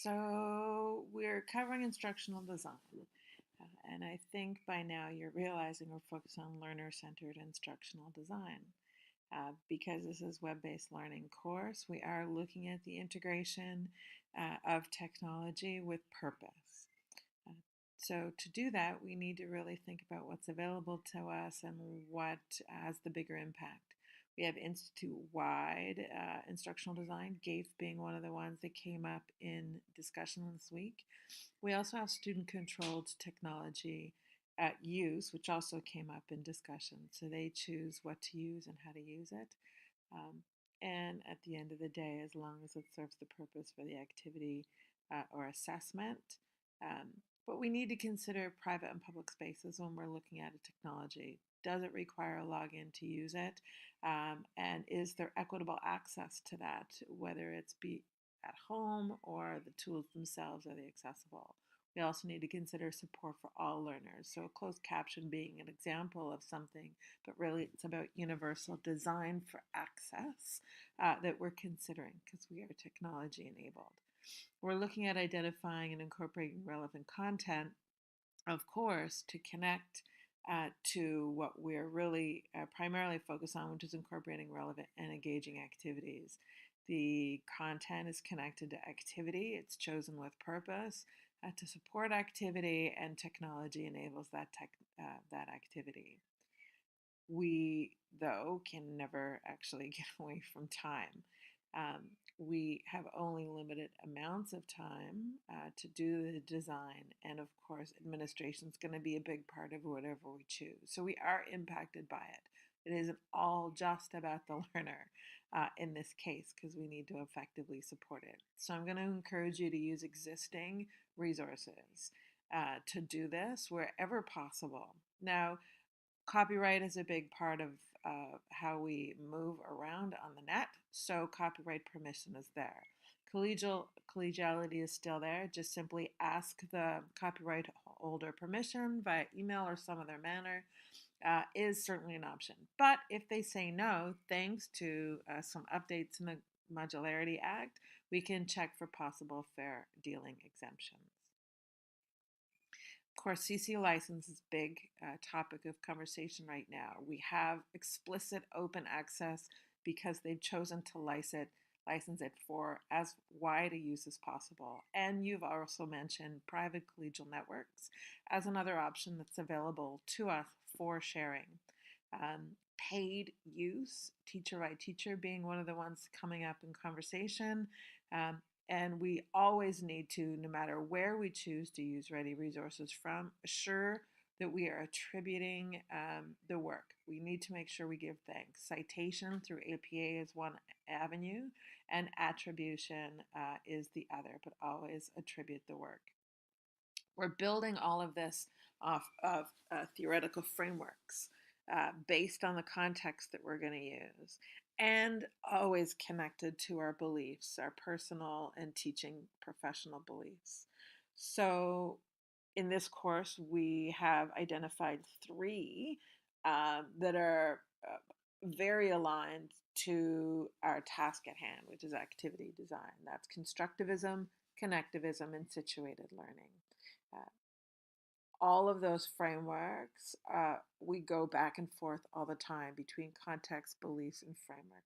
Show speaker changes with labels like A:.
A: So we're covering instructional design. And I think by now you're realizing we're focused on learner-centered instructional design. Because this is web-based learning course, we are looking at the integration of technology with purpose. Uh, so to do that, we need to really think about what's available to us and what has the bigger impact. We have institute-wide instructional design, GAIF being one of the ones that came up in discussion this week. We also have student-controlled technology use, which also came up in discussion. So they choose what to use and how to use it. Um, and at the end of the day, as long as it serves the purpose for the activity or assessment. Um, but we need to consider private and public spaces when we're looking at a technology. Does it require a login to use it? And is there equitable access to that, whether it's be at home or the tools themselves, are they accessible? We also need to consider support for all learners. So closed caption being an example of something, but really it's about universal design for access that we're considering because we are technology enabled. We're looking at identifying and incorporating relevant content, of course, to connect to what we're really primarily focused on, which is incorporating relevant and engaging activities. The content is connected to activity, it's chosen with purpose to support activity, and technology enables that activity. We, though, can never actually get away from time. Um, we have only limited amounts of time to do the design, and of course, administration is going to be a big part of whatever we choose. So we are impacted by it. It isn't all just about the learner in this case because we need to effectively support it. So I'm going to encourage you to use existing resources to do this wherever possible. Now, copyright is a big part of how we move around on the net, so copyright permission is there. Collegiality is still there. Just simply ask the copyright holder permission via email or some other manner is certainly an option. But if they say no, thanks to some updates in the Modularity Act, we can check for possible fair dealing exemptions. Of course, CC license is a big topic of conversation right now. We have explicit open access because they've chosen to license it for as wide a use as possible. And you've also mentioned private collegial networks as another option that's available to us for sharing. Paid use, teacher by teacher being one of the ones coming up in conversation. Um, and we always need to, no matter where we choose to use ready resources from, assure that we are attributing the work. We need to make sure we give thanks. Citation through APA is one avenue, and attribution is the other, but always attribute the work. We're building all of this off of theoretical frameworks based on the context that we're going to use, and always connected to our beliefs, our personal and teaching professional beliefs. So in this course, we have identified three that are very aligned to our task at hand, which is activity design. That's constructivism, connectivism, and situated learning. Uh, all of those frameworks, we go back and forth all the time between context, beliefs, and framework.